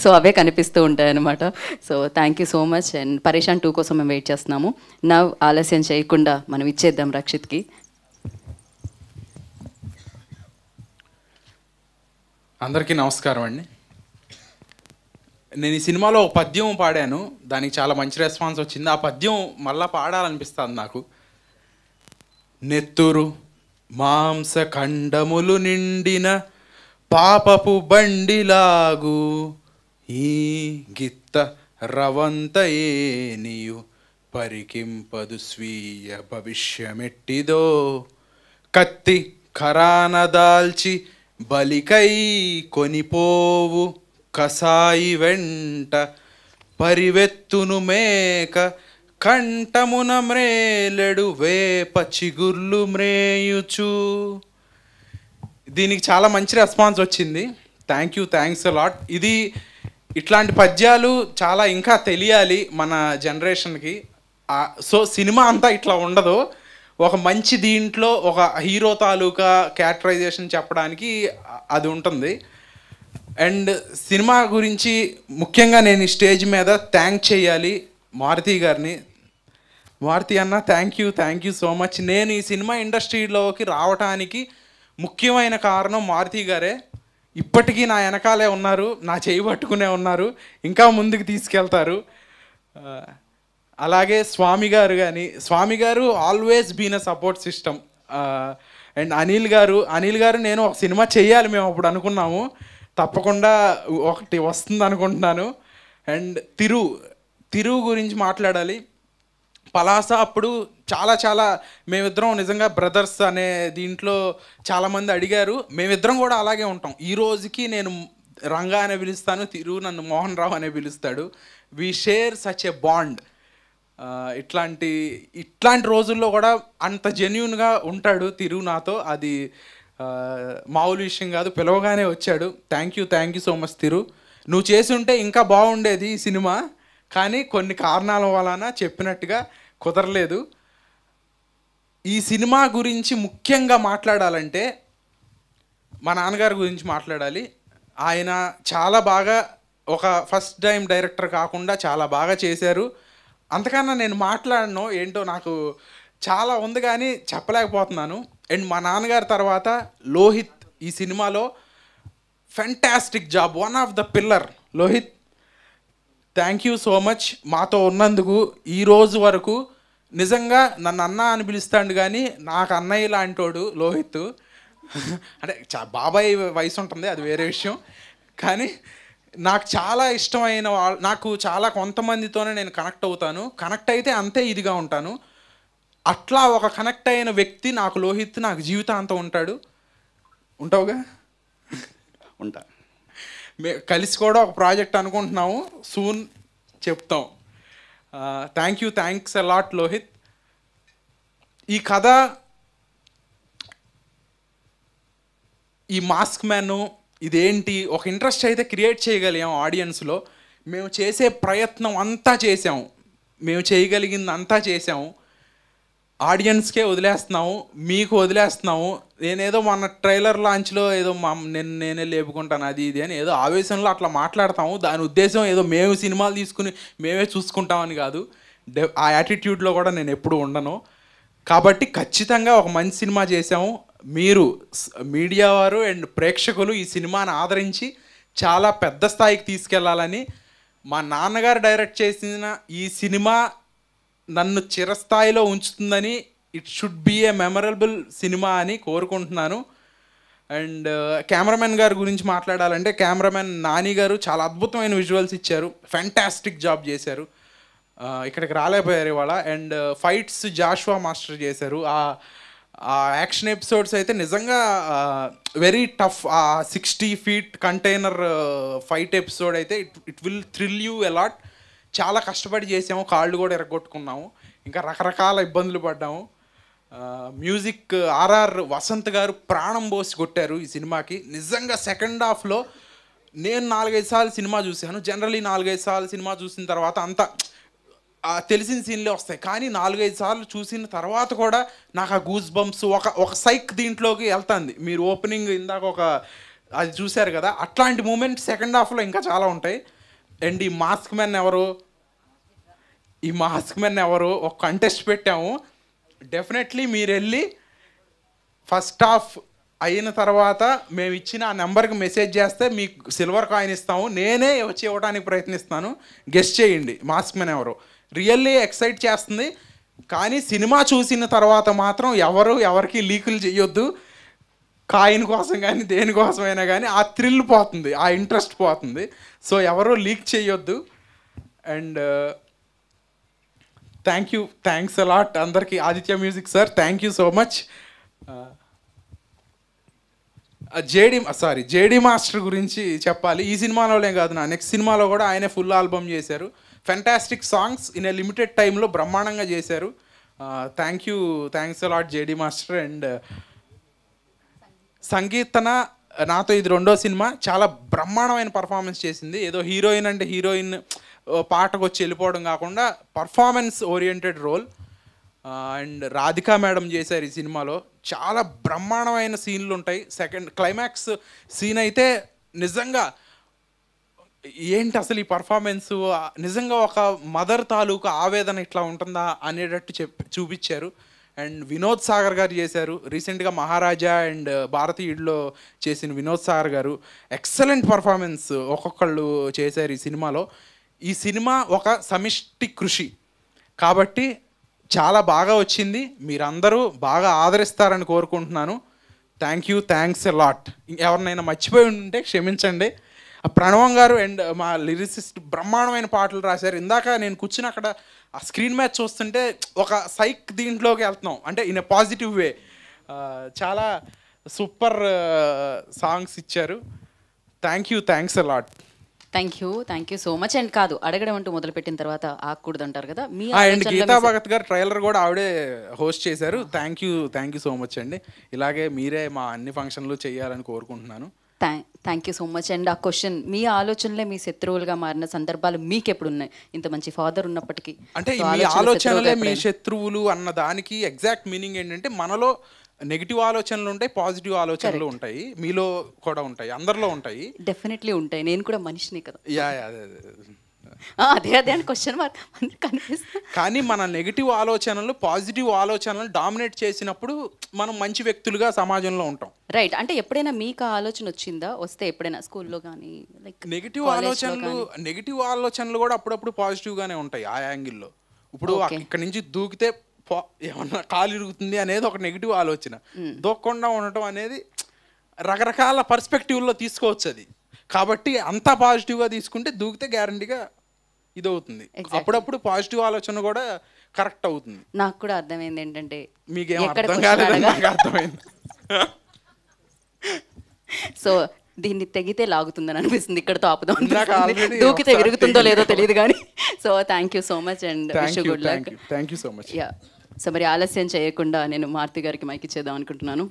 So అవే కనిపిస్తూ ఉంటాయి అన్నమాట. So thank you so much. And పరేషాన్ 2 కోసం మేము వెయిట్ చేస్తున్నాము. నవ్ ఆలస్యం చేయకుండా మనం ఇచ్చేద్దాం రక్షిత్కి. అందరికీ నమస్కారం అండి. నేను ఈ సినిమాలో ఒక పద్యం పాడాను, దానికి చాలా మంచి రెస్పాన్స్ వచ్చింది. ఆ పద్యం మళ్ళా పాడాలనిపిస్తుంది నాకు. నెత్తురు మాంసఖండములు నిండిన పాపపు బండిలాగు ఈ గిత్త రవంతయేనియు పరికింపదు స్వీయ భవిష్యమెట్టిదో కత్తి ఖరానదాల్చి బలికై కొనిపోవు కసాయి వెంట పరివెత్తును మేక కంఠమున మ్రేలెడు వేప చిగుర్లు మ్రేయుచు. దీనికి చాలా మంచి రెస్పాన్స్ వచ్చింది. Thanks a lot. ఇది ఇట్లాంటి పద్యాలు చాలా ఇంకా తెలియాలి మన జనరేషన్కి. సో సినిమా అంతా ఇట్లా ఉండదు, ఒక మంచి దీంట్లో ఒక హీరో తాలూకా క్యారెక్టరైజేషన్ చెప్పడానికి అది ఉంటుంది. అండ్ సినిమా గురించి ముఖ్యంగా నేను ఈ స్టేజ్ మీద థ్యాంక్ చేయాలి మారుతి గారిని. మారుతి అన్న థ్యాంక్ యూ సో మచ్. నేను ఈ సినిమా ఇండస్ట్రీలోకి రావటానికి ముఖ్యమైన కారణం మారుతి గారే. ఇప్పటికీ నా వెనకాలే ఉన్నారు, నా చేయి పట్టుకునే ఉన్నారు, ఇంకా ముందుకు తీసుకెళ్తారు. అలాగే స్వామి గారు always been a support system. And Anil గారు నేను ఒక సినిమా చేయాలి మేము అప్పుడు అనుకున్నాము, తప్పకుండా ఒకటి వస్తుంది అనుకుంటున్నాను. అండ్ తిరు గురించి మాట్లాడాలి. పలాస అప్పుడు చాలా మేమిద్దరం నిజంగా బ్రదర్స్ అనే దీంట్లో చాలామంది అడిగారు. మేమిద్దరం కూడా అలాగే ఉంటాం. ఈ రోజుకి నేను రంగా అనే పిలుస్తాను, తిరు నన్ను మోహన్ రావు అనే పిలుస్తాడు. We share such a bond. ఇట్లాంటి రోజుల్లో కూడా అంత జెన్యూన్గా ఉంటాడు తిరు నాతో. అది మామూలు విషయం కాదు. పిలవగానే వచ్చాడు. థ్యాంక్ యూ సో మచ్ తిరు. నువ్వు చేసి ఉంటే ఇంకా బాగుండేది ఈ సినిమా, కానీ కొన్ని కారణాల వలన చెప్పినట్టుగా కుదరలేదు. ఈ సినిమా గురించి ముఖ్యంగా మాట్లాడాలంటే మా నాన్నగారి గురించి మాట్లాడాలి. ఆయన చాలా బాగా ఒక ఫస్ట్ టైం డైరెక్టర్ కాకుండా చాలా బాగా చేశారు. అంతకన్నా నేను మాట్లాడను, ఏంటో నాకు చాలా ఉంది కానీ చెప్పలేకపోతున్నాను. అండ్ మా నాన్నగారి తర్వాత లోహిత్ ఈ సినిమాలో fantastic job, one of the pillar Lohith. Thank you so much మాతో ఉన్నందుకు. ఈ రోజు వరకు నిజంగా నన్ను అన్న అని పిలుస్తాడు, కానీ నాకు అన్నయ్య లాంటోడు లోహిత్. అంటే బాబాయ్ వయసు ఉంటుంది, అది వేరే విషయం. కానీ నాకు చాలా ఇష్టమైన నాకు చాలా కొంతమందితోనే నేను కనెక్ట్ అవుతాను. కనెక్ట్ అయితే అంతే ఇదిగా ఉంటాను. అట్లా ఒక కనెక్ట్ అయిన వ్యక్తి నాకు లోహిత్, నాకు జీవితాంతం ఉంటావుగా ఉంటా. కలిసి కూడా ఒక ప్రాజెక్ట్ అనుకుంటున్నాము, సూన్ చెప్తాం. Thanks a lot Lohith. ఈ కథ, ఈ మాస్క్ మ్యాన్ ఇదేంటి ఒక ఇంట్రెస్ట్ అయితే క్రియేట్ చేయగలిగాం ఆడియన్స్లో. మేము చేసే ప్రయత్నం అంతా చేసాము, మేము చేయగలిగింది అంతా చేసాము. ఆడియన్స్కే వదిలేస్తున్నాము, మీకు వదిలేస్తున్నాము. నేనేదో మన ట్రైలర్ లాంచ్లో ఏదో నేనే లేపుకుంటాను అది ఇది అని ఏదో ఆవేశంలో అట్లా మాట్లాడతాము. దాని ఉద్దేశం ఏదో మేము సినిమాలు తీసుకుని మేమే చూసుకుంటామని కాదు. ఆ యాటిట్యూడ్లో కూడా నేను ఎప్పుడు ఉండను. కాబట్టి ఖచ్చితంగా ఒక మంచి సినిమా చేసాము. మీరు మీడియా వారు అండ్ ప్రేక్షకులు ఈ సినిమాని ఆదరించి చాలా పెద్ద స్థాయికి తీసుకెళ్లాలని, మా నాన్నగారు డైరెక్ట్ చేసిన ఈ సినిమా నన్ను చిరస్థాయిలో ఉంచుతుందని, it should be a memorable cinema అని కోరుకుంటున్నాను. అండ్ కెమెరామెన్ గారి గురించి మాట్లాడాలంటే కెమెరామెన్ నాని గారు చాలా అద్భుతమైన విజువల్స్ ఇచ్చారు, ఫెంటాస్టిక్ జాబ్ చేశారు. ఇక్కడికి రాలేకపోయారు ఇవాళ. అండ్ ఫైట్స్ జాషువా మాస్టర్ చేశారు. ఆ యాక్షన్ ఎపిసోడ్స్ అయితే నిజంగా వెరీ టఫ్. ఆ 60 feet కంటైనర్ ఫైట్ ఎపిసోడ్ అయితే it will thrill you a lot. చాలా కష్టపడి చేసాము, కాళ్ళు కూడా ఎరగొట్టుకున్నాము, ఇంకా రకరకాల ఇబ్బందులు పడ్డాము. మ్యూజిక్ ఆర్ఆర్ వసంత్ గారు ప్రాణం పోసి కొట్టారు ఈ సినిమాకి. నిజంగా సెకండ్ హాఫ్లో నేను 4-5 సార్లు సినిమా చూశాను. జనరలీ 4-5 సార్లు సినిమా చూసిన తర్వాత అంతా తెలిసిన సీన్లే వస్తాయి, కానీ 4-5 సార్లు చూసిన తర్వాత కూడా నాకు ఆ గూస్ బంప్స్ ఒక సైక్ దీంట్లోకి వెళ్తుంది. మీరు ఓపెనింగ్ ఇందాక ఒక అది చూశారు కదా, అట్లాంటి మూమెంట్ సెకండ్ హాఫ్లో ఇంకా చాలా ఉంటాయి. అండ్ ఈ మాస్క్ మెన్ ఎవరు ఒక కంటెస్ట్ పెట్టాము. డెఫినెట్లీ మీరు వెళ్ళి ఫస్ట్ హాఫ్ అయిన తర్వాత మేము ఇచ్చిన ఆ నెంబర్కి మెసేజ్ చేస్తే మీకు సిల్వర్ కాయిన్ ఇస్తాము. నేనే వచ్చి ఇవ్వడానికి ప్రయత్నిస్తాను. గెస్ట్ చేయండి మాస్క్ మెన్ ఎవరు. రియల్లీ ఎక్సైట్ చేస్తుంది. కానీ సినిమా చూసిన తర్వాత మాత్రం ఎవరికి లీకులు చేయొద్దు. కాయిన్ కోసం కానీ దేనికోసమైనా కానీ ఆ థ్రిల్ పోతుంది, ఆ ఇంట్రెస్ట్ పోతుంది. సో ఎవరు లీక్ చేయొద్దు. అండ్ థ్యాంక్స్ అలాట్ అందరికీ. Aditya music sir, thank you so much. JD master గురించి చెప్పాలి. ఈ సినిమాలోనే కాదు, నా నెక్స్ట్ సినిమాలో కూడా ఆయనే ఫుల్ ఆల్బమ్ చేశారు. Fantastic songs in a limited టైంలో బ్రహ్మాండంగా చేశారు. Thanks a lot JD master. And సంగీతన నాతో ఇది 2వ సినిమా, చాలా బ్రహ్మాండమైన పర్ఫార్మెన్స్ చేసింది. ఏదో హీరోయిన్ అంటే హీరోయిన్ పాటకు వచ్చి వెళ్ళిపోవడం కాకుండా performance oriented role. And Radhika madam చేశారు ఈ సినిమాలో. చాలా బ్రహ్మాండమైన సీన్లు ఉంటాయి. సెకండ్ క్లైమాక్స్ సీన్ అయితే నిజంగా ఏంటి అసలు ఈ పర్ఫార్మెన్స్, నిజంగా ఒక మదర్ తాలూకు ఆవేదన ఇట్లా ఉంటుందా అనేటట్టు చూపించారు. అండ్ వినోద్ సాగర్ గారు చేశారు. రీసెంట్గా మహారాజా అండ్ భారతీయుడిలో చేసిన వినోద్ సాగర్ గారు ఎక్సలెంట్ పర్ఫార్మెన్స్ ఒక్కొక్కళ్ళు చేశారు ఈ సినిమాలో. ఈ సినిమా ఒక సమిష్టి కృషి కాబట్టి చాలా బాగా వచ్చింది. మీరందరూ బాగా ఆదరిస్తారని కోరుకుంటున్నాను. Thanks a lot. ఎవరినైనా మర్చిపోయి ఉంటే క్షమించండి. ప్రణవం గారు అండ్ మా లిరిసిస్ట్ బ్రహ్మాండమైన పాటలు రాశారు. ఇందాక నేను కూర్చుని అక్కడ ఆ స్క్రీన్ మ్యాచ్ చూస్తుంటే ఒక సైక్ దీంట్లోకి వెళ్తున్నాం, అంటే ఇన్ ఎ పాజిటివ్ వే. చాలా సూపర్ సాంగ్స్ ఇచ్చారు. Thanks a lot. Thank you so much. And కాదు, అడగడం అంటూ మొదలుపెట్టిన తర్వాత ఆగకూడదు అంటారు కదా, మీ అండ్ గీతా భగత్ గారు ట్రైలర్ కూడా ఆవిడే హోస్ట్ చేశారు. థ్యాంక్ యూ సో మచ్ అండి. ఇలాగే మీరే మా అన్ని ఫంక్షన్లు చేయాలని కోరుకుంటున్నాను. Thank you so much. And ఆ క్వశ్చన్, మీ ఆలోచనలే మీ శత్రువులుగా మారిన సందర్భాలు మీకు ఎప్పుడు ఉన్నాయి? ఇంత మంచి ఫాదర్ ఉన్నప్పటికీ అంటే మీ ఆలోచనలే మీ శత్రువులు అన్న దానికి ఎగ్జాక్ట్ మీనింగ్ ఏంటంటే మనలో నెగిటివ్ ఆలోచనలు ఉంటాయి, పాజిటివ్ ఆలోచనలు ఉంటాయి. మీలో కూడా ఉంటాయి, అందరిలో ఉంటాయి. డెఫినెట్లీ ఉంటాయి. నేను కూడా మనిషిని కదా. అదే అని క్వశ్చన్ మార్క్ కనిపిస్తుంది. కానీ మన నెగిటివ్ ఆలోచనలు పాజిటివ్ ఆలోచనలు డామినేట్ చేసినప్పుడు మనం మంచి వ్యక్తులుగా సమాజంలో ఉంటాం. రైట్. అంటే ఎప్పుడైనా మీకు ఆ ఆలోచన వచ్చిందా? వస్తే ఎప్పుడైనా స్కూల్లో కానీ లైక్ నెగిటివ్ ఆలోచనలు కూడా అప్పుడప్పుడు పాజిటివ్ గానే ఉంటాయి ఆ యాంగిల్లో. ఇప్పుడు ఇక్కడ నుంచి దూకితే ఏమన్నా కాలు ఇరుగుతుంది అనేది ఒక నెగిటివ్ ఆలోచన. దూకకుండా ఉండటం అనేది రకరకాల పర్స్పెక్టివ్లో తీసుకోవచ్చు అది. కాబట్టి అంతా పాజిటివ్గా తీసుకుంటే దూకితే గ్యారంటీగా ఇది అవుతుంది. అప్పుడప్పుడు పాజిటివ్ ఆలోచన కూడా కరెక్ట్ అవుతుంది. నాకు కూడా అర్థమైంది ఏంటంటే, మీకేం అర్థం కాలేదని నాకు అర్థమైంది. సో దీన్ని తెగితే లాగుతుందని అనిపిస్తుంది, ఇక్కడతో ఆపుదాం. దూకితే విరుగుతుందో లేదో తెలియదు కానీ. So thank you so much and wish you good luck. Thank you so much. So మరి ఆలస్యం చేయకుండా నేను మారుతి గారికి మైక్ ఇచ్చేద్దాం అనుకుంటున్నాను.